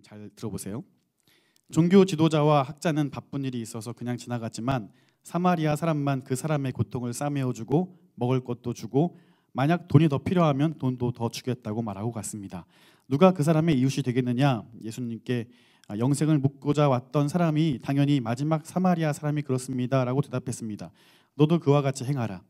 잘 들어보세요. 종교 지도자와 학자는 바쁜 일이 있어서 그냥 지나갔지만 사마리아 사람만 그 사람의 고통을 싸매어주고 먹을 것도 주고 만약 돈이 더 필요하면 돈도 더 주겠다고 말하고 갔습니다. 누가 그 사람의 이웃이 되겠느냐? 예수님께 영생을 묻고자 왔던 사람이 당연히 마지막 사마리아 사람이 그렇습니다 라고 대답했습니다. 너도 그와 같이 행하라.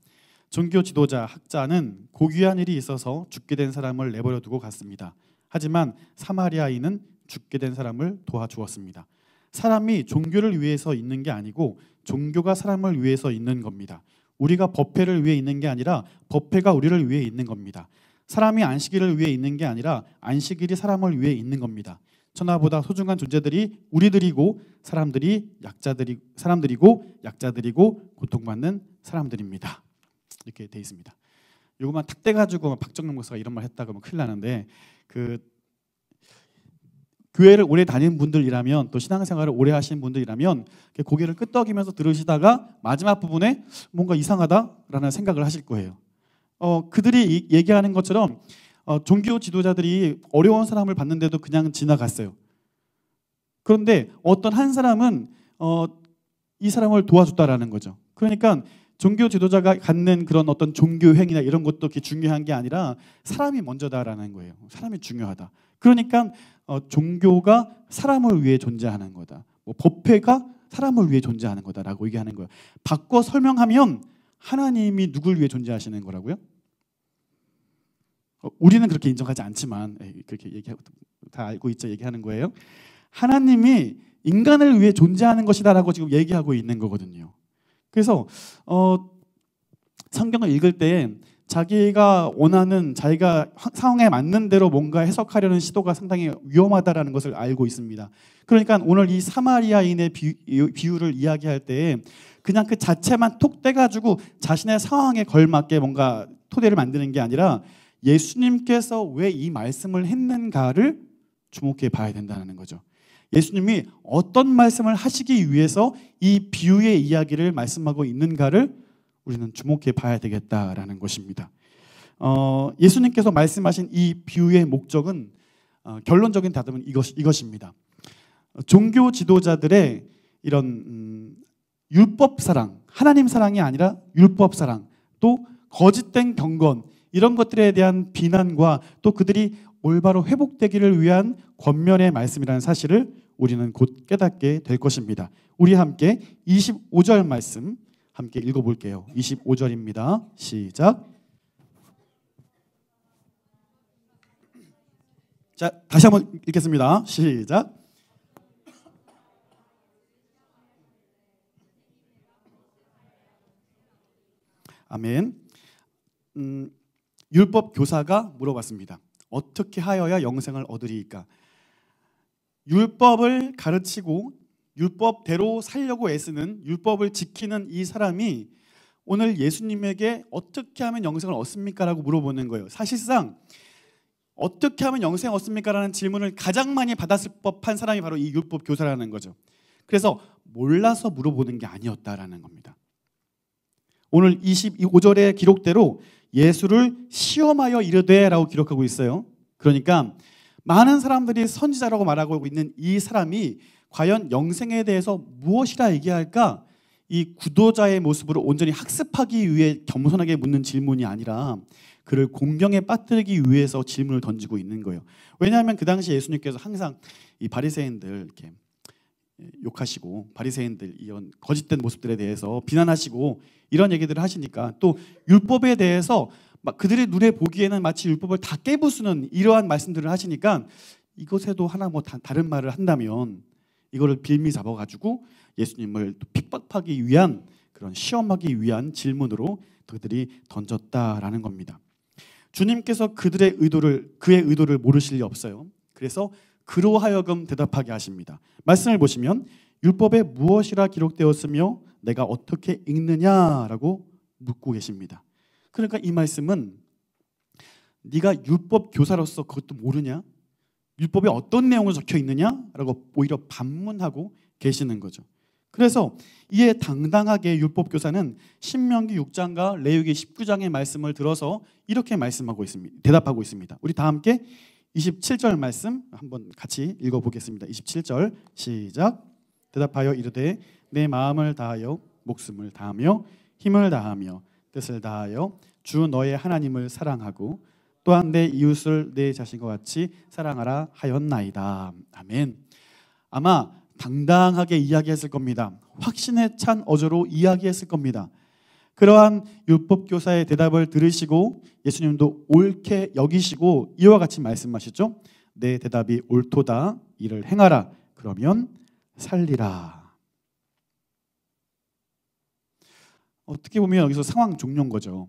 종교 지도자, 학자는 고귀한 일이 있어서 죽게 된 사람을 내버려 두고 갔습니다. 하지만 사마리아인은 죽게 된 사람을 도와주었습니다. 사람이 종교를 위해서 있는 게 아니고 종교가 사람을 위해서 있는 겁니다. 우리가 법회를 위해 있는 게 아니라 법회가 우리를 위해 있는 겁니다. 사람이 안식일을 위해 있는 게 아니라 안식일이 사람을 위해 있는 겁니다. 천하보다 소중한 존재들이 우리들이고 사람들이고 약자들이고 고통받는 사람들입니다. 이렇게 돼 있습니다. 요거만 탁 떼가지고 박정남 목사가 이런 말 했다 그러면 큰일 나는데, 교회를 오래 다닌 분들이라면 또 신앙생활을 오래 하신 분들이라면 고개를 끄덕이면서 들으시다가 마지막 부분에 뭔가 이상하다라는 생각을 하실 거예요. 그들이 얘기하는 것처럼 종교 지도자들이 어려운 사람을 봤는데도 그냥 지나갔어요. 그런데 어떤 한 사람은 이 사람을 도와줬다라는 거죠. 그러니까 종교 지도자가 갖는 그런 어떤 종교 행위나 이런 것도 그렇게 중요한 게 아니라 사람이 먼저다라는 거예요. 사람이 중요하다. 그러니까 종교가 사람을 위해 존재하는 거다. 법회가 사람을 위해 존재하는 거다라고 얘기하는 거예요. 바꿔 설명하면 하나님이 누굴 위해 존재하시는 거라고요? 우리는 그렇게 인정하지 않지만 그렇게 얘기하고 다 알고 있죠. 얘기하는 거예요. 하나님이 인간을 위해 존재하는 것이다라고 지금 얘기하고 있는 거거든요. 그래서 성경을 읽을 때 자기가 원하는 자기가 상황에 맞는 대로 뭔가 해석하려는 시도가 상당히 위험하다라는 것을 알고 있습니다. 그러니까 오늘 이 사마리아인의 비유를 이야기할 때 그냥 그 자체만 톡 떼가지고 자신의 상황에 걸맞게 뭔가 토대를 만드는 게 아니라 예수님께서 왜 이 말씀을 했는가를 주목해 봐야 된다는 거죠. 예수님이 어떤 말씀을 하시기 위해서 이 비유의 이야기를 말씀하고 있는가를 우리는 주목해 봐야 되겠다라는 것입니다. 예수님께서 말씀하신 이 비유의 목적은 결론적인 답은 이것입니다. 종교 지도자들의 이런 율법 사랑, 하나님 사랑이 아니라 율법 사랑, 또 거짓된 경건, 이런 것들에 대한 비난과 또 그들이 올바로 회복되기를 위한 권면의 말씀이라는 사실을 우리는 곧 깨닫게 될 것입니다. 우리 함께 25절 말씀 함께 읽어볼게요. 25절입니다. 시작. 자, 다시 한번 읽겠습니다. 시작. 아멘. 율법 교사가 물어봤습니다. 어떻게 하여야 영생을 얻으리이까? 율법을 가르치고 율법대로 살려고 애쓰는, 율법을 지키는 이 사람이 오늘 예수님에게 어떻게 하면 영생을 얻습니까? 라고 물어보는 거예요. 사실상 어떻게 하면 영생을 얻습니까? 라는 질문을 가장 많이 받았을 법한 사람이 바로 이 율법 교사라는 거죠. 그래서 몰라서 물어보는 게 아니었다라는 겁니다. 오늘 25절의 기록대로 예수를 시험하여 이르되 라고 기록하고 있어요. 그러니까 많은 사람들이 선지자라고 말하고 있는 이 사람이 과연 영생에 대해서 무엇이라 얘기할까? 이 구도자의 모습으로 온전히 학습하기 위해 겸손하게 묻는 질문이 아니라 그를 공경에 빠뜨리기 위해서 질문을 던지고 있는 거예요. 왜냐하면 그 당시 예수님께서 항상 이 바리새인들 이렇게 욕하시고 바리새인들 이런 거짓된 모습들에 대해서 비난하시고 이런 얘기들을 하시니까 또 율법에 대해서 막 그들의 눈에 보기에는 마치 율법을 다 깨부수는 이러한 말씀들을 하시니까 이것에도 하나 뭐 다른 말을 한다면 이거를 빌미 잡아가지고 예수님을 핍박하기 위한 그런 시험하기 위한 질문으로 그들이 던졌다라는 겁니다. 주님께서 그의 의도를 모르실 리 없어요. 그래서 그로 하여금 대답하게 하십니다. 말씀을 보시면 율법에 무엇이라 기록되었으며 내가 어떻게 읽느냐라고 묻고 계십니다. 그러니까 이 말씀은 네가 율법 교사로서 그것도 모르냐? 율법에 어떤 내용을 적혀 있느냐라고 오히려 반문하고 계시는 거죠. 그래서 이에 당당하게 율법 교사는 신명기 6장과 레위기 19장의 말씀을 들어서 이렇게 말씀하고 있습니다. 대답하고 있습니다. 우리 다 함께 27절 말씀 한번 같이 읽어보겠습니다. 27절 시작. 대답하여 이르되 내 마음을 다하여 목숨을 다하며 힘을 다하며 뜻을 다하여 주 너의 하나님을 사랑하고 또한 내 이웃을 내 자신과 같이 사랑하라 하였나이다. 아멘. 아마 당당하게 이야기했을 겁니다. 확신에 찬 어조로 이야기했을 겁니다. 그러한 율법교사의 대답을 들으시고 예수님도 옳게 여기시고 이와 같이 말씀하시죠. 내 대답이 옳도다. 이를 행하라. 그러면 살리라. 어떻게 보면 여기서 상황 종료인 거죠.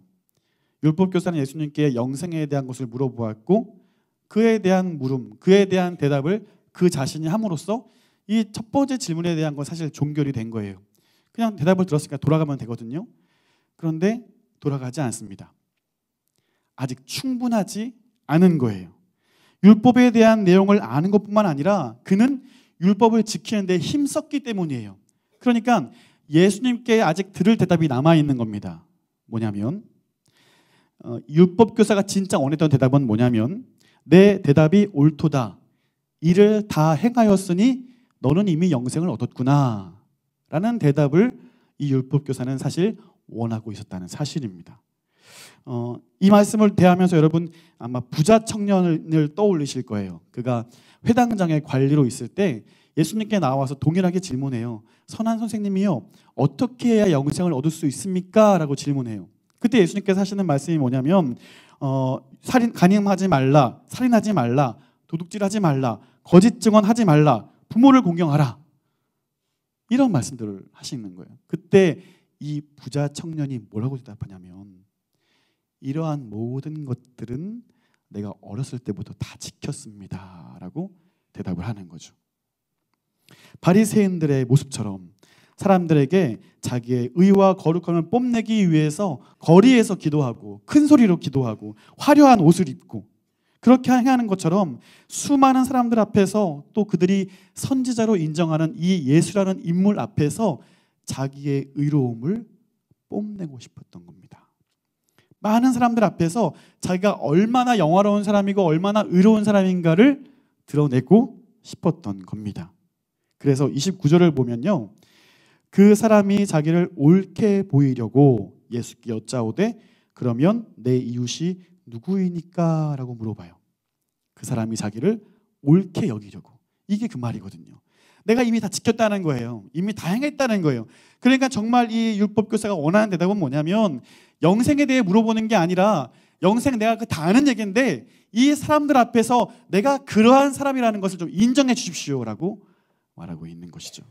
율법교사는 예수님께 영생에 대한 것을 물어보았고 그에 대한 물음, 그에 대한 대답을 그 자신이 함으로써 이 첫 번째 질문에 대한 건 사실 종결이 된 거예요. 그냥 대답을 들었으니까 돌아가면 되거든요. 그런데 돌아가지 않습니다. 아직 충분하지 않은 거예요. 율법에 대한 내용을 아는 것뿐만 아니라 그는 율법을 지키는 데 힘썼기 때문이에요. 그러니까 예수님께 아직 들을 대답이 남아있는 겁니다. 뭐냐면 율법교사가 진짜 원했던 대답은 뭐냐면 내 대답이 옳도다. 이를 다 행하였으니 너는 이미 영생을 얻었구나 라는 대답을 이 율법교사는 사실 원하고 있었다는 사실입니다. 이 말씀을 대하면서 여러분 아마 부자 청년을 떠올리실 거예요. 그가 회당장의 관리로 있을 때 예수님께 나와서 동일하게 질문해요. 선한 선생님이요, 어떻게 해야 영생을 얻을 수 있습니까? 라고 질문해요. 그때 예수님께서 하시는 말씀이 뭐냐면 간음하지 말라, 살인하지 말라, 도둑질하지 말라, 거짓 증언하지 말라, 부모를 공경하라. 이런 말씀들을 하시는 거예요. 그때 이 부자 청년이 뭐라고 대답하냐면 이러한 모든 것들은 내가 어렸을 때부터 다 지켰습니다 라고 대답을 하는 거죠. 바리새인들의 모습처럼 사람들에게 자기의 의와 거룩함을 뽐내기 위해서 거리에서 기도하고 큰 소리로 기도하고 화려한 옷을 입고 그렇게 행하는 것처럼 수많은 사람들 앞에서 또 그들이 선지자로 인정하는 이 예수라는 인물 앞에서 자기의 의로움을 뽐내고 싶었던 겁니다. 많은 사람들 앞에서 자기가 얼마나 영화로운 사람이고 얼마나 의로운 사람인가를 드러내고 싶었던 겁니다. 그래서 29절을 보면요, 그 사람이 자기를 옳게 보이려고 예수께 여짜오되 그러면 내 이웃이 누구이니까? 라고 물어봐요. 그 사람이 자기를 옳게 여기려고. 이게 그 말이거든요. 내가 이미 다 지켰다는 거예요. 이미 다 행했다는 거예요. 그러니까 정말 이 율법교사가 원하는 대답은 뭐냐면 영생에 대해 물어보는 게 아니라 영생 내가 그 다 아는 얘기인데 이 사람들 앞에서 내가 그러한 사람이라는 것을 좀 인정해 주십시오라고 말하고 있는 것이죠.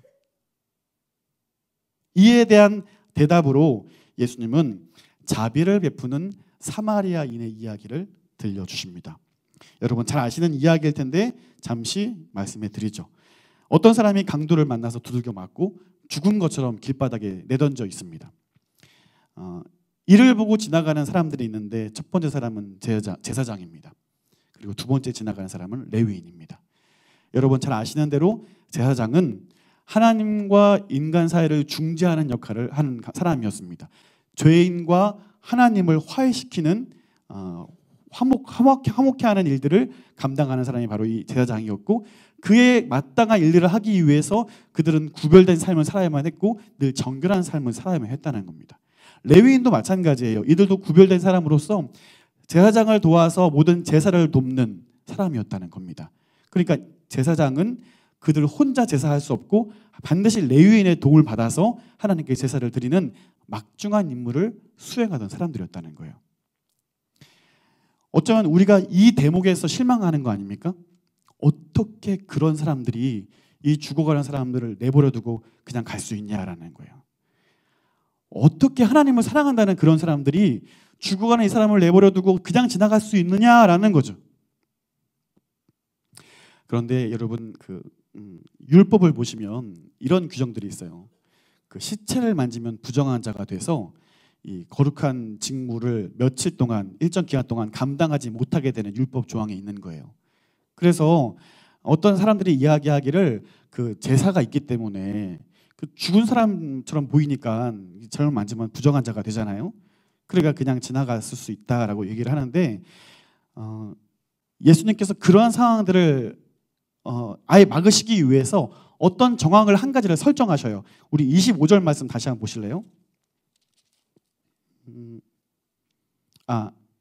이에 대한 대답으로 예수님은 자비를 베푸는 사마리아인의 이야기를 들려주십니다. 여러분 잘 아시는 이야기일 텐데 잠시 말씀해 드리죠. 어떤 사람이 강도를 만나서 두들겨 맞고 죽은 것처럼 길바닥에 내던져 있습니다. 이를 보고 지나가는 사람들이 있는데 첫 번째 사람은 제사장입니다. 그리고 두 번째 지나가는 사람은 레위인입니다. 여러분 잘 아시는 대로 제사장은 하나님과 인간 사이를 중재하는 역할을 하는 사람이었습니다. 죄인과 하나님을 화해시키는 화목해 하는 일들을 감당하는 사람이 바로 이 제사장이었고 그에 마땅한 일들을 하기 위해서 그들은 구별된 삶을 살아야만 했고 늘 정결한 삶을 살아야만 했다는 겁니다. 레위인도 마찬가지예요. 이들도 구별된 사람으로서 제사장을 도와서 모든 제사를 돕는 사람이었다는 겁니다. 그러니까 제사장은 그들 혼자 제사할 수 없고 반드시 레위인의 도움을 받아서 하나님께 제사를 드리는 막중한 임무를 수행하던 사람들이었다는 거예요. 어쩌면 우리가 이 대목에서 실망하는 거 아닙니까? 어떻게 그런 사람들이 이 죽어가는 사람들을 내버려 두고 그냥 갈 수 있냐라는 거예요. 어떻게 하나님을 사랑한다는 그런 사람들이 죽어가는 이 사람을 내버려 두고 그냥 지나갈 수 있느냐라는 거죠. 그런데 여러분 율법을 보시면 이런 규정들이 있어요. 그 시체를 만지면 부정한 자가 돼서 이 거룩한 직무를 며칠 동안 일정 기간 동안 감당하지 못하게 되는 율법 조항이 있는 거예요. 그래서 어떤 사람들이 이야기하기를 그 제사가 있기 때문에 그 죽은 사람처럼 보이니까 저를 만지면 부정한 자가 되잖아요. 그러니까 그냥 지나갔을 수 있다라고 얘기를 하는데 예수님께서 그러한 상황들을 아예 막으시기 위해서 어떤 정황을 한 가지를 설정하셔요. 우리 25절 말씀 다시 한번 보실래요?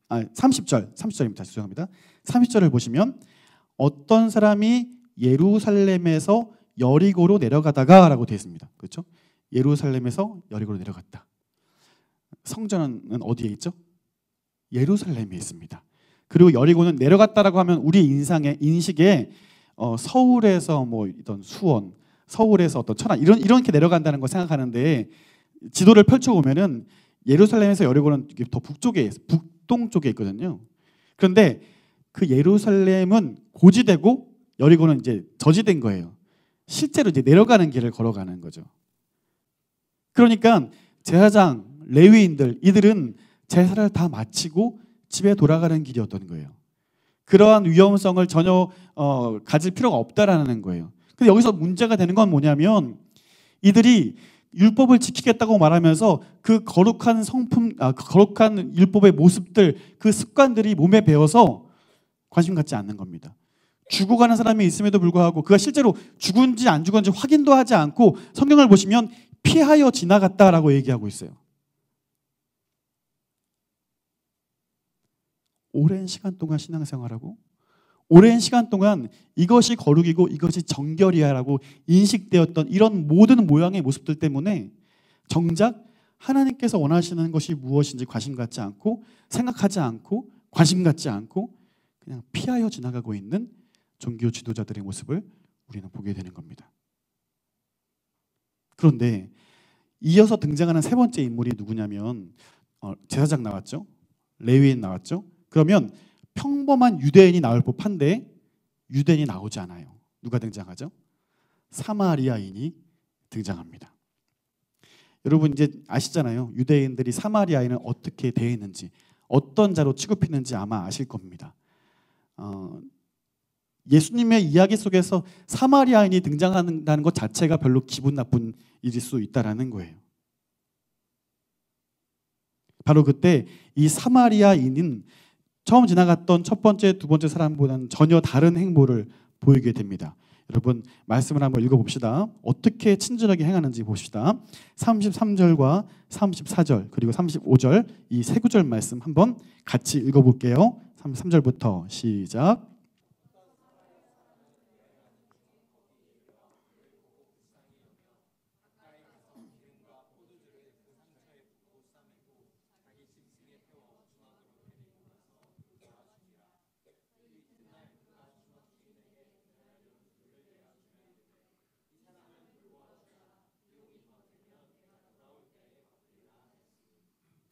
30절입니다. 죄송합니다. 30절을 보시면 어떤 사람이 예루살렘에서 여리고로 내려가다가 라고 되어 있습니다. 그렇죠? 예루살렘에서 여리고로 내려갔다. 성전은 어디에 있죠? 예루살렘에 있습니다. 그리고 여리고는 내려갔다라고 하면 우리 인식에 서울에서 뭐 이런 수원, 서울에서 어떤 천안 이렇게 내려간다는 걸 생각하는데 지도를 펼쳐보면은 예루살렘에서 여리고는 더 북동쪽에 있거든요. 그런데 그 예루살렘은 고지되고 여리고는 이제 저지된 거예요. 실제로 이제 내려가는 길을 걸어가는 거죠. 그러니까 제사장, 레위인들 이들은 제사를 다 마치고 집에 돌아가는 길이었던 거예요. 그러한 위험성을 전혀 가질 필요가 없다라는 거예요. 근데 여기서 문제가 되는 건 뭐냐면 이들이 율법을 지키겠다고 말하면서 그 거룩한 거룩한 율법의 모습들, 그 습관들이 몸에 배어서 관심 갖지 않는 겁니다. 죽어가는 사람이 있음에도 불구하고 그가 실제로 죽은지 안 죽은지 확인도 하지 않고 성경을 보시면 피하여 지나갔다라고 얘기하고 있어요. 오랜 시간 동안 신앙생활하고 오랜 시간 동안 이것이 거룩이고 이것이 정결이야라고 인식되었던 이런 모든 모양의 모습들 때문에 정작 하나님께서 원하시는 것이 무엇인지 관심 갖지 않고 생각하지 않고 관심 갖지 않고 그냥 피하여 지나가고 있는 종교 지도자들의 모습을 우리는 보게 되는 겁니다. 그런데 이어서 등장하는 세 번째 인물이 누구냐면 제사장 나왔죠. 레위인 나왔죠. 그러면 평범한 유대인이 나올 법한데 유대인이 나오지 않아요. 누가 등장하죠? 사마리아인이 등장합니다. 여러분 이제 아시잖아요. 유대인들이 사마리아인을 어떻게 대했는지 어떤 자로 취급했는지 아마 아실 겁니다. 예수님의 이야기 속에서 사마리아인이 등장한다는 것 자체가 별로 기분 나쁜 일일 수 있다라는 거예요. 바로 그때 이 사마리아인은 처음 지나갔던 첫 번째, 두 번째 사람보다는 전혀 다른 행보를 보이게 됩니다. 여러분 말씀을 한번 읽어봅시다. 어떻게 친절하게 행하는지 봅시다. 33절과 34절 그리고 35절 이 세 구절 말씀 한번 같이 읽어볼게요. 33절부터 시작.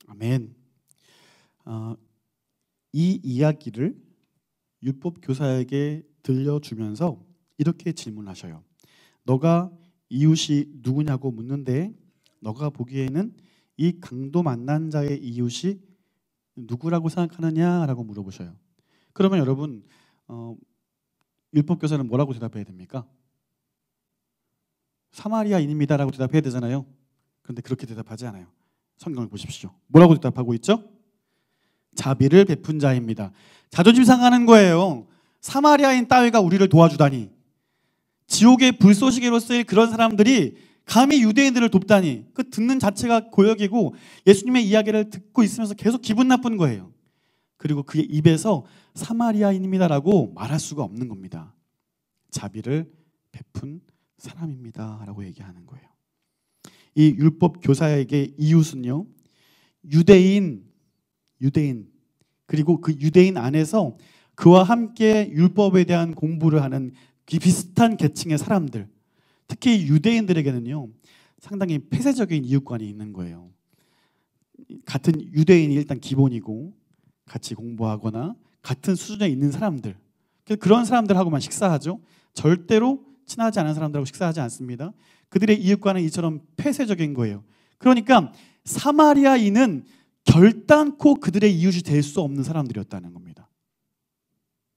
아멘. 이 이야기를 율법 교사에게 들려주면서 이렇게 질문하셔요. 너가 이웃이 누구냐고 묻는데 너가 보기에는 이 강도 만난 자의 이웃이 누구라고 생각하느냐라고 물어보셔요. 그러면 여러분 율법 교사는 뭐라고 대답해야 됩니까? 사마리아인입니다라고 대답해야 되잖아요. 그런데 그렇게 대답하지 않아요. 성경을 보십시오. 뭐라고 대답하고 있죠? 자비를 베푼 자입니다. 자존심 상하는 거예요. 사마리아인 따위가 우리를 도와주다니. 지옥의 불쏘시개로 쓰일 그런 사람들이 감히 유대인들을 돕다니. 그 듣는 자체가 고역이고 예수님의 이야기를 듣고 있으면서 계속 기분 나쁜 거예요. 그리고 그의 입에서 사마리아인입니다라고 말할 수가 없는 겁니다. 자비를 베푼 사람입니다 라고 얘기하는 거예요. 이 율법 교사에게 이웃은요, 유대인 그리고 그 유대인 안에서 그와 함께 율법에 대한 공부를 하는 비슷한 계층의 사람들, 특히 유대인들에게는요 상당히 폐쇄적인 이웃관이 있는 거예요. 같은 유대인이 일단 기본이고 같이 공부하거나 같은 수준에 있는 사람들, 그런 사람들하고만 식사하죠. 절대로 친하지 않은 사람들하고 식사하지 않습니다. 그들의 이웃과는 이처럼 폐쇄적인 거예요. 그러니까 사마리아인은 결단코 그들의 이웃이 될 수 없는 사람들이었다는 겁니다.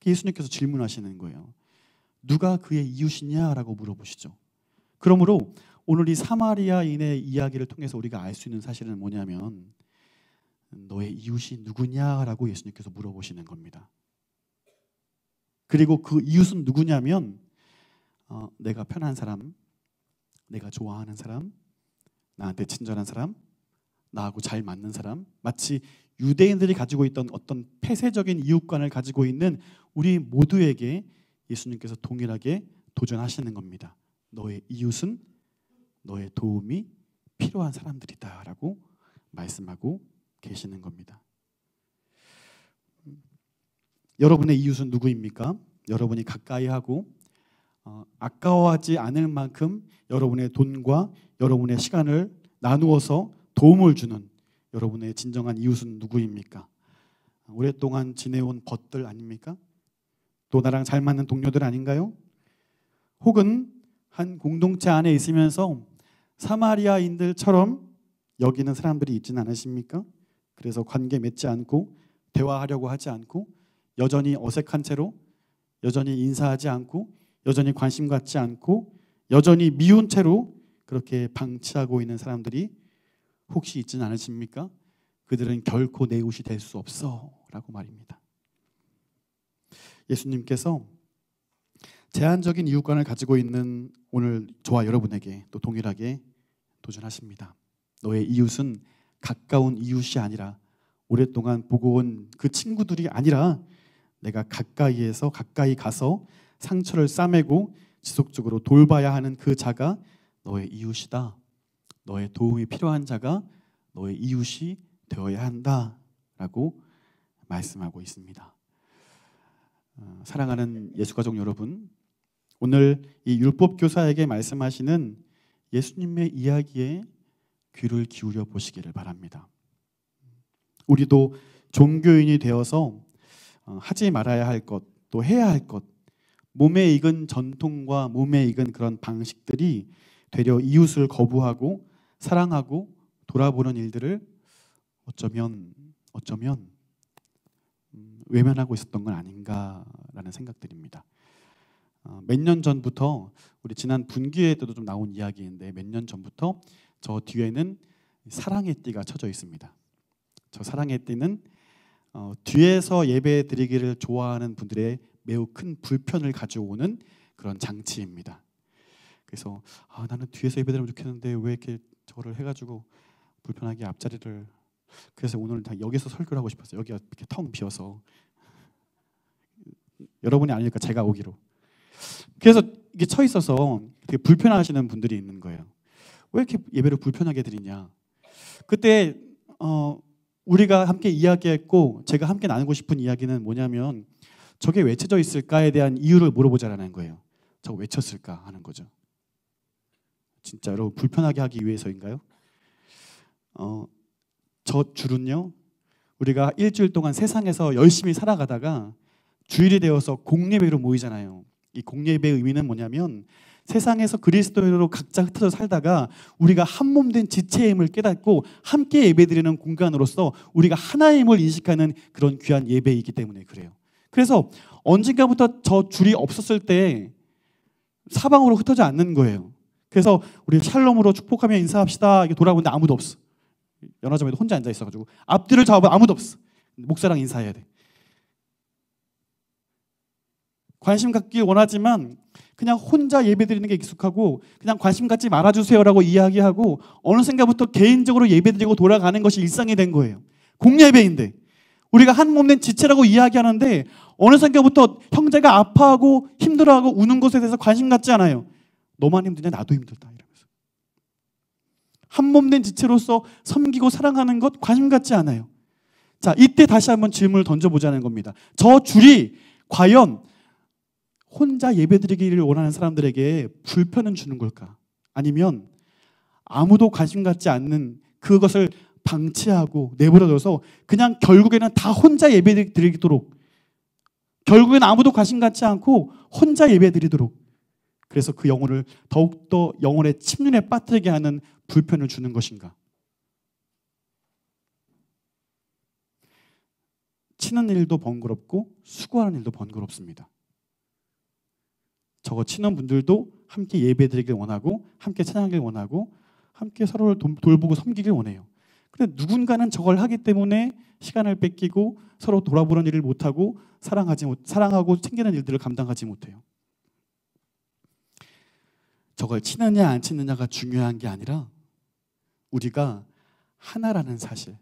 예수님께서 질문하시는 거예요. 누가 그의 이웃이냐라고 물어보시죠. 그러므로 오늘 이 사마리아인의 이야기를 통해서 우리가 알 수 있는 사실은 뭐냐면 너의 이웃이 누구냐라고 예수님께서 물어보시는 겁니다. 그리고 그 이웃은 누구냐면 내가 편한 사람, 내가 좋아하는 사람, 나한테 친절한 사람, 나하고 잘 맞는 사람, 마치 유대인들이 가지고 있던 어떤 폐쇄적인 이웃관을 가지고 있는 우리 모두에게 예수님께서 동일하게 도전하시는 겁니다. 너의 이웃은 너의 도움이 필요한 사람들이다 라고 말씀하고 계시는 겁니다. 여러분의 이웃은 누구입니까? 여러분이 가까이 하고 아까워하지 않을 만큼 여러분의 돈과 여러분의 시간을 나누어서 도움을 주는 여러분의 진정한 이웃은 누구입니까? 오랫동안 지내온 벗들 아닙니까? 또 나랑 잘 맞는 동료들 아닌가요? 혹은 한 공동체 안에 있으면서 사마리아인들처럼 여기는 사람들이 있지는 않으십니까? 그래서 관계 맺지 않고 대화하려고 하지 않고 여전히 어색한 채로 여전히 인사하지 않고 여전히 관심 갖지 않고 여전히 미운 채로 그렇게 방치하고 있는 사람들이 혹시 있지는 않으십니까? 그들은 결코 내 이웃이 될 수 없어 라고 말입니다. 예수님께서 제한적인 이웃관을 가지고 있는 오늘 저와 여러분에게 또 동일하게 도전하십니다. 너의 이웃은 가까운 이웃이 아니라 오랫동안 보고 온 그 친구들이 아니라 내가 가까이에서 가까이 가서 상처를 싸매고 지속적으로 돌봐야 하는 그 자가 너의 이웃이다. 너의 도움이 필요한 자가 너의 이웃이 되어야 한다라고 말씀하고 있습니다. 사랑하는 예수가족 여러분, 오늘 이 율법교사에게 말씀하시는 예수님의 이야기에 귀를 기울여 보시기를 바랍니다. 우리도 종교인이 되어서 하지 말아야 할 것, 또 해야 할 것, 몸에 익은 전통과 몸에 익은 그런 방식들이 되려 이웃을 거부하고 사랑하고 돌아보는 일들을 어쩌면 외면하고 있었던 건 아닌가라는 생각들입니다. 몇 년 전부터 우리 지난 분기회 때도 좀 나온 이야기인데 몇 년 전부터 저 뒤에는 사랑의 띠가 쳐져 있습니다. 저 사랑의 띠는 뒤에서 예배 드리기를 좋아하는 분들의 매우 큰 불편을 가져오는 그런 장치입니다. 그래서 나는 뒤에서 예배 드리면 좋겠는데 왜 이렇게 저를 해가지고 불편하게 앞자리를, 그래서 오늘 다 여기서 설교를 하고 싶었어요. 여기가 이렇게 텅 비어서 여러분이 아니니까 제가 오기로. 그래서 이게 쳐 있어서 되게 불편하시는 분들이 있는 거예요. 왜 이렇게 예배를 불편하게 드리냐. 그때 우리가 함께 이야기했고 제가 함께 나누고 싶은 이야기는 뭐냐면 저게 왜 쳐져 있을까에 대한 이유를 물어보자라는 거예요. 저거 왜 쳤을까 하는 거죠. 진짜 여러분 불편하게 하기 위해서인가요? 저 줄은요, 우리가 일주일 동안 세상에서 열심히 살아가다가 주일이 되어서 공예배로 모이잖아요. 이 공예배의 의미는 뭐냐면 세상에서 그리스도인으로 각자 흩어져 살다가 우리가 한 몸 된 지체임을 깨닫고 함께 예배드리는 공간으로서 우리가 하나임을 인식하는 그런 귀한 예배이기 때문에 그래요. 그래서 언젠가부터 저 줄이 없었을 때 사방으로 흩어져 앉는 거예요. 그래서 우리 샬롬으로 축복하며 인사합시다. 이렇게 돌아보는데 아무도 없어. 연화점에도 혼자 앉아 있어가지고 앞뒤를 잡아 아무도 없어. 목사랑 인사해야 돼. 관심 갖기 원하지만 그냥 혼자 예배드리는 게 익숙하고 그냥 관심 갖지 말아주세요라고 이야기하고 어느샌가부터 개인적으로 예배드리고 돌아가는 것이 일상이 된 거예요. 공예배인데 우리가 한 몸된 지체라고 이야기하는데 어느샌가부터 형제가 아파하고 힘들어하고 우는 것에 대해서 관심 갖지 않아요. 너만 힘드냐 나도 힘들다 이러면서 한 몸된 지체로서 섬기고 사랑하는 것 관심 갖지 않아요. 자, 이때 다시 한번 질문을 던져보자는 겁니다. 저 줄이 과연 혼자 예배드리기를 원하는 사람들에게 불편은 주는 걸까? 아니면 아무도 관심 갖지 않는 그것을 방치하고 내버려둬서 그냥 결국에는 다 혼자 예배드리도록, 결국에는 아무도 관심 갖지 않고 혼자 예배드리도록, 그래서 그 영혼을 더욱더 영혼의 침륜에 빠뜨리게 하는 불편을 주는 것인가? 치는 일도 번거롭고 수고하는 일도 번거롭습니다. 저거 치는 분들도 함께 예배드리길 원하고 함께 찬양하길 원하고 함께 서로를 돌보고 섬기길 원해요. 근데 누군가는 저걸 하기 때문에 시간을 뺏기고 서로 돌아보는 일을 못하고 사랑하고 챙기는 일들을 감당하지 못해요. 저걸 치느냐 안 치느냐가 중요한 게 아니라 우리가 하나라는 사실,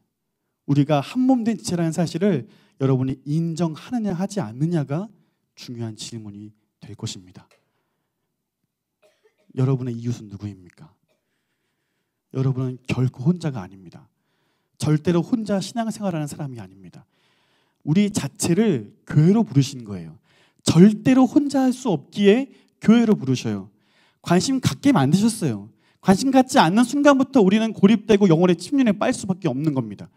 우리가 한몸된 지체라는 사실을 여러분이 인정하느냐 하지 않느냐가 중요한 질문이 될 것입니다. 여러분의 이웃은 누구입니까? 여러분은 결코 혼자가 아닙니다. 절대로 혼자 신앙생활하는 사람이 아닙니다. 우리 자체를 교회로 부르신 거예요. 절대로 혼자 할 수 없기에 교회로 부르셔요. 관심 갖게 만드셨어요. 관심 갖지 않는 순간부터 우리는 고립되고 영혼의 침륜에 빠질 수밖에 없는 겁니다.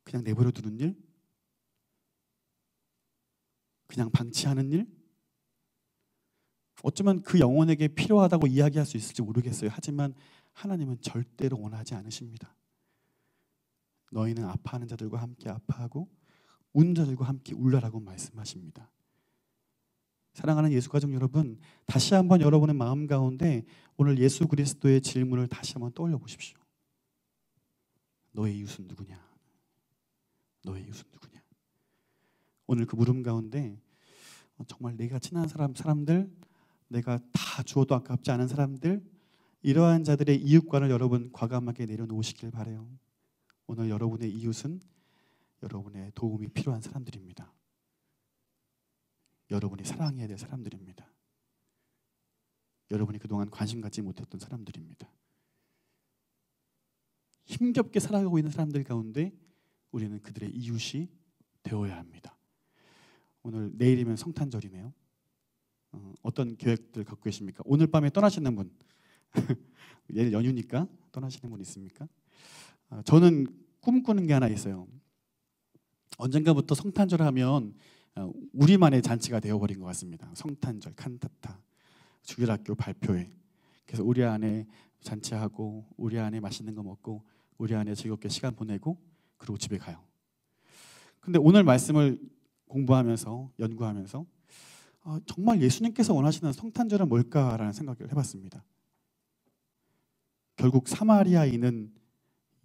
그냥 내버려 두는 일? 그냥 방치하는 일? 어쩌면 그 영혼에게 필요하다고 이야기할 수 있을지 모르겠어요. 하지만 하나님은 절대로 원하지 않으십니다. 너희는 아파하는 자들과 함께 아파하고 우는 자들과 함께 울라라고 말씀하십니다. 사랑하는 예수 가족 여러분, 다시 한번 여러분의 마음 가운데 오늘 예수 그리스도의 질문을 다시 한번 떠올려 보십시오. 너의 이웃은 누구냐? 너의 이웃은 누구냐? 오늘 그 물음 가운데 정말 내가 친한 사람들, 내가 다 주어도 아깝지 않은 사람들, 이러한 자들의 이웃관을 여러분 과감하게 내려놓으시길 바라요. 오늘 여러분의 이웃은 여러분의 도움이 필요한 사람들입니다. 여러분이 사랑해야 될 사람들입니다. 여러분이 그동안 관심 갖지 못했던 사람들입니다. 힘겹게 살아가고 있는 사람들 가운데 우리는 그들의 이웃이 되어야 합니다. 오늘 내일이면 성탄절이네요. 어떤 계획들 갖고 계십니까? 오늘 밤에 떠나시는 분, 내일 연휴니까 떠나시는 분 있습니까? 저는 꿈꾸는 게 하나 있어요. 언젠가부터 성탄절 하면 우리만의 잔치가 되어버린 것 같습니다. 성탄절, 칸타타, 주일학교 발표회. 그래서 우리 안에 잔치하고 우리 안에 맛있는 거 먹고 우리 안에 즐겁게 시간 보내고 그리고 집에 가요. 근데 오늘 말씀을 공부하면서 연구하면서 정말 예수님께서 원하시는 성탄절은 뭘까라는 생각을 해봤습니다. 결국 사마리아인은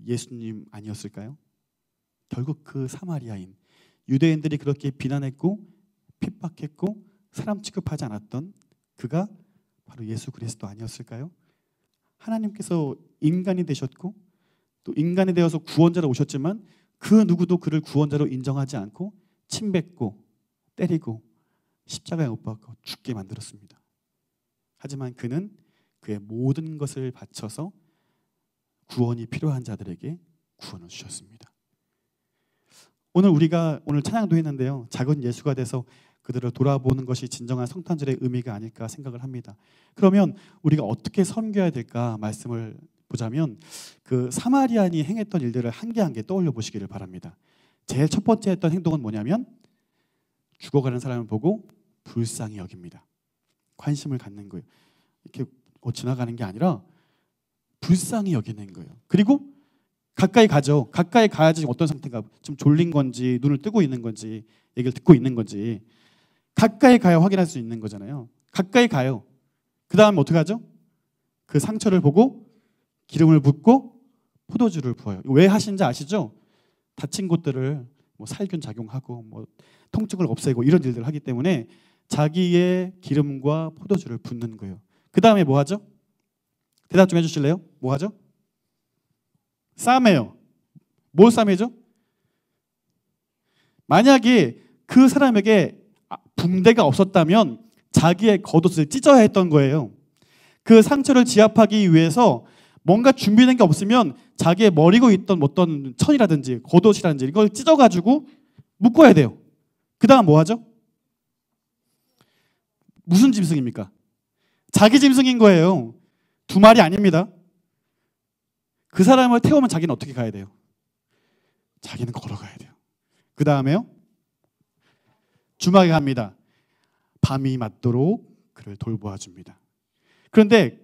예수님 아니었을까요? 결국 그 사마리아인, 유대인들이 그렇게 비난했고 핍박했고 사람 취급하지 않았던 그가 바로 예수 그리스도 아니었을까요? 하나님께서 인간이 되셨고 또 인간이 되어서 구원자로 오셨지만 그 누구도 그를 구원자로 인정하지 않고 침뱉고 때리고 십자가에 못 박고 죽게 만들었습니다. 하지만 그는 그의 모든 것을 바쳐서 구원이 필요한 자들에게 구원을 주셨습니다. 오늘 찬양도 했는데요. 작은 예수가 돼서 그들을 돌아보는 것이 진정한 성탄절의 의미가 아닐까 생각을 합니다. 그러면 우리가 어떻게 섬겨야 될까 말씀을 보자면 그 사마리아인이 행했던 일들을 한 개 한 개 떠올려 보시기를 바랍니다. 제일 첫 번째 했던 행동은 뭐냐면 죽어가는 사람을 보고 불쌍히 여깁니다. 관심을 갖는 거예요. 이렇게 지나가는 게 아니라 불쌍히 여기는 거예요. 그리고 가까이 가죠. 가까이 가야지 어떤 상태인가, 좀 졸린 건지 눈을 뜨고 있는 건지 얘기를 듣고 있는 건지 가까이 가야 확인할 수 있는 거잖아요. 가까이 가요. 그 다음에 어떻게 하죠? 그 상처를 보고 기름을 붓고 포도주를 부어요. 왜 하시는지 아시죠? 다친 곳들을 살균 작용하고 통증을 없애고 이런 일들을 하기 때문에 자기의 기름과 포도주를 붓는 거예요. 그 다음에 뭐 하죠? 대답 좀 해주실래요? 뭐 하죠? 싸매요. 뭘 싸매죠? 만약에 그 사람에게 붕대가 없었다면 자기의 겉옷을 찢어야 했던 거예요. 그 상처를 지압하기 위해서 뭔가 준비된 게 없으면 자기의 머리고 있던 어떤 천이라든지 겉옷이라든지 이걸 찢어가지고 묶어야 돼요. 그 다음 뭐 하죠? 무슨 짐승입니까? 자기 짐승인 거예요. 두 마리 아닙니다. 그 사람을 태우면 자기는 어떻게 가야 돼요? 자기는 걸어가야 돼요. 그 다음에요? 주막에 갑니다. 밤이 맞도록 그를 돌보아줍니다. 그런데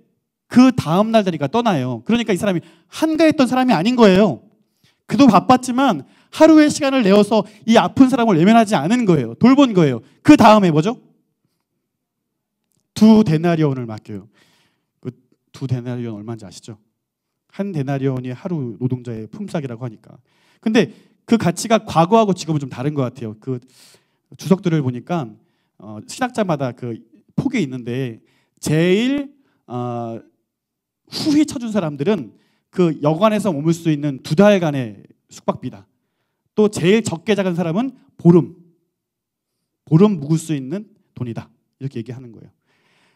그 다음 날 되니까 떠나요. 그러니까 이 사람이 한가했던 사람이 아닌 거예요. 그도 바빴지만 하루의 시간을 내어서 이 아픈 사람을 외면하지 않은 거예요. 돌본 거예요. 그 다음에 뭐죠? 2 데나리온을 맡겨요. 그 2 데나리온 얼마인지 아시죠? 한 데나리온이 하루 노동자의 품삯이라고 하니까. 근데 그 가치가 과거하고 지금은 좀 다른 것 같아요. 그 주석들을 보니까 신학자마다 그 폭이 있는데 제일 후히 쳐준 사람들은 그 여관에서 머물 수 있는 2달간의 숙박비다. 또 제일 적게 작은 사람은 보름 묵을 수 있는 돈이다. 이렇게 얘기하는 거예요.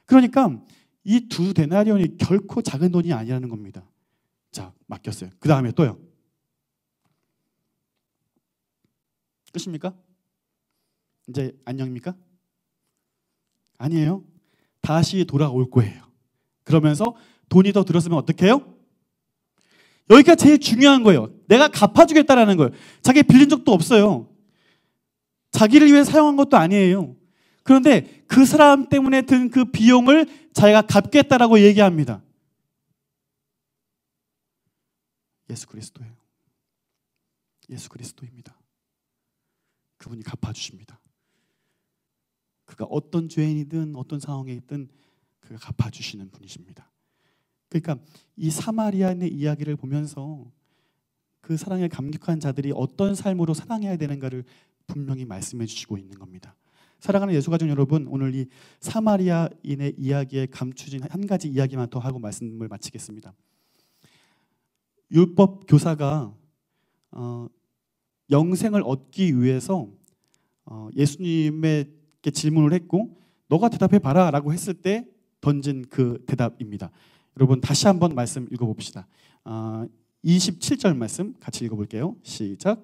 그러니까 이 2데나리온이 결코 작은 돈이 아니라는 겁니다. 자, 맡겼어요. 그 다음에 또요. 끝입니까? 이제 안녕입니까? 아니에요. 다시 돌아올 거예요. 그러면서 돈이 더 들었으면 어떻게 해요? 여기가 제일 중요한 거예요. 내가 갚아주겠다라는 거예요. 자기 빌린 적도 없어요. 자기를 위해 사용한 것도 아니에요. 그런데 그 사람 때문에 든 그 비용을 자기가 갚겠다라고 얘기합니다. 예수 그리스도예요. 예수 그리스도입니다. 그분이 갚아주십니다. 그가 어떤 죄인이든 어떤 상황에 있든 그가 갚아주시는 분이십니다. 그러니까 이 사마리아인의 이야기를 보면서 그 사랑에 감격한 자들이 어떤 삶으로 사랑해야 되는가를 분명히 말씀해 주시고 있는 겁니다. 사랑하는 예수가족 여러분, 오늘 이 사마리아인의 이야기에 감추진 한 가지 이야기만 더 하고 말씀을 마치겠습니다. 율법 교사가 영생을 얻기 위해서 예수님에게 질문을 했고 너가 대답해 봐라 라고 했을 때 던진 그 대답입니다. 여러분 다시 한번 말씀 읽어봅시다. 27절 말씀 같이 읽어볼게요. 시작.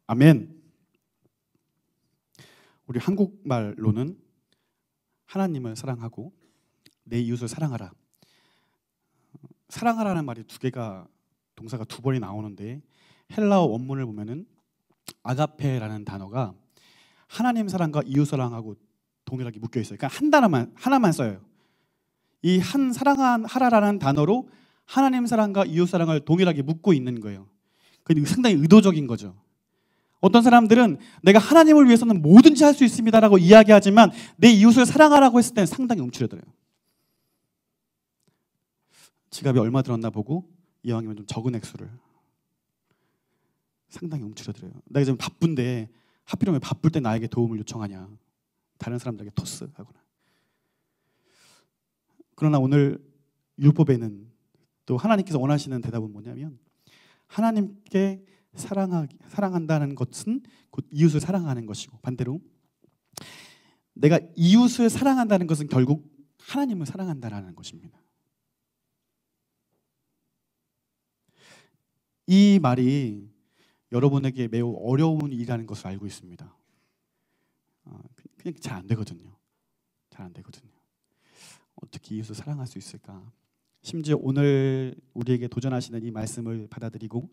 아멘. 우리 한국말로는 하나님을 사랑하고 내 이웃을 사랑하라. 사랑하라는 말이 두 개가 동사가 두 번이 나오는데 헬라어 원문을 보면은 아가페라는 단어가 하나님 사랑과 이웃 사랑하고 동일하게 묶여 있어요. 그러니까 한 단어만 하나만 써요. 이 한 사랑하라라는 단어로 하나님 사랑과 이웃 사랑을 동일하게 묶고 있는 거예요. 그게 상당히 의도적인 거죠. 어떤 사람들은 내가 하나님을 위해서는 뭐든지 할 수 있습니다라고 이야기하지만 내 이웃을 사랑하라고 했을 때는 상당히 움츠러들어요. 지갑이 얼마 들었나 보고 이왕이면 좀 적은 액수를 상당히 움츠러들어요. 내가 지금 바쁜데 하필이면 바쁠 때 나에게 도움을 요청하냐. 다른 사람들에게 토스하거나. 그러나 오늘 율법에는 또 하나님께서 원하시는 대답은 뭐냐면 하나님께 사랑한다는 것은 곧 이웃을 사랑하는 것이고 반대로 내가 이웃을 사랑한다는 것은 결국 하나님을 사랑한다는 것입니다. 이 말이 여러분에게 매우 어려운 일이라는 것을 알고 있습니다. 그냥 잘 안 되거든요. 잘 안 되거든요. 어떻게 이웃을 사랑할 수 있을까? 심지어 오늘 우리에게 도전하시는 이 말씀을 받아들이고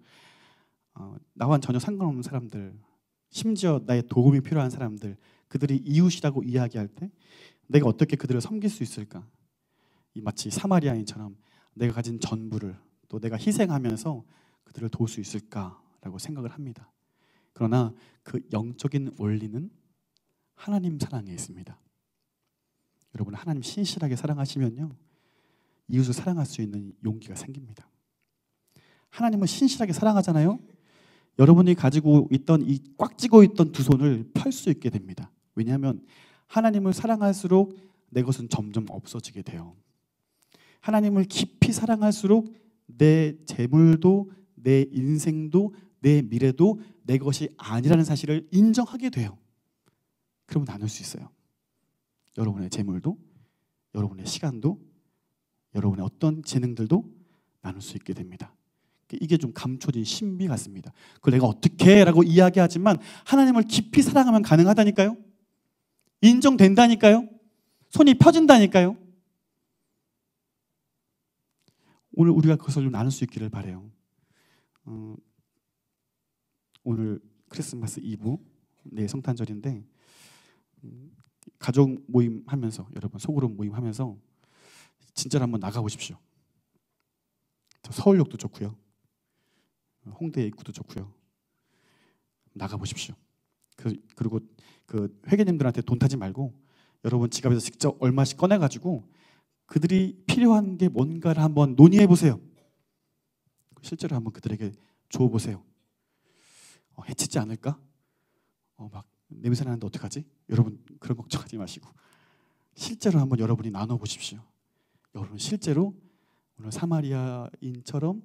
나와는 전혀 상관없는 사람들, 심지어 나의 도움이 필요한 사람들, 그들이 이웃이라고 이야기할 때 내가 어떻게 그들을 섬길 수 있을까? 이 마치 사마리아인처럼 내가 가진 전부를 또 내가 희생하면서 그들을 도울 수 있을까라고 생각을 합니다. 그러나 그 영적인 원리는 하나님 사랑에 있습니다. 여러분 하나님 신실하게 사랑하시면요 이웃을 사랑할 수 있는 용기가 생깁니다. 하나님은 신실하게 사랑하잖아요. 여러분이 가지고 있던 이 꽉 쥐고 있던 두 손을 펼 수 있게 됩니다. 왜냐하면 하나님을 사랑할수록 내 것은 점점 없어지게 돼요. 하나님을 깊이 사랑할수록 내 재물도 내 인생도 내 미래도 내 것이 아니라는 사실을 인정하게 돼요. 그러면 나눌 수 있어요. 여러분의 재물도 여러분의 시간도 여러분의 어떤 재능들도 나눌 수 있게 됩니다. 이게 좀 감춰진 신비 같습니다. 그걸 내가 어떻게 해? 라고 이야기하지만 하나님을 깊이 사랑하면 가능하다니까요. 인정된다니까요. 손이 펴진다니까요. 오늘 우리가 그것을 좀 나눌 수 있기를 바라요. 오늘 크리스마스 이브 내일 성탄절인데 가족 모임 하면서 여러분 소그룹 모임 하면서 진짜로 한번 나가보십시오. 서울역도 좋고요. 홍대 입구도 좋고요. 나가 보십시오. 그리고 그 회계님들한테 돈 타지 말고 여러분 지갑에서 직접 얼마씩 꺼내가지고 그들이 필요한 게 뭔가를 한번 논의해 보세요. 실제로 한번 그들에게 줘 보세요. 해치지 않을까? 막 냄새 나는데 어떡하지? 여러분 그런 걱정하지 마시고 실제로 한번 여러분이 나눠 보십시오. 여러분 실제로 오늘 사마리아인처럼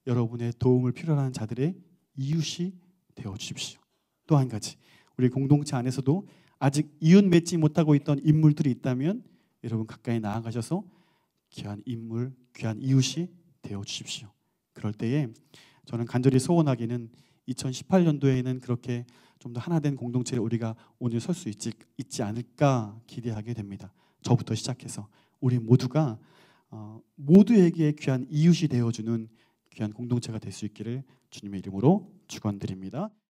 여러분의 도움을 필요로 하는 자들의 이웃이 되어 주십시오. 또 한 가지, 우리 공동체 안에서도 아직 이웃 맺지 못하고 있던 인물들이 있다면 여러분 가까이 나아가셔서 귀한 인물, 귀한 이웃이 되어 주십시오. 그럴 때에 저는 간절히 소원하기는 2018년도에는 그렇게 좀 더 하나된 공동체를 우리가 오늘 설 수 있지 않을까 기대하게 됩니다. 저부터 시작해서 우리 모두가 모두에게 귀한 이웃이 되어주는 귀한 공동체가 될 수 있기를 주님의 이름으로 축원드립니다.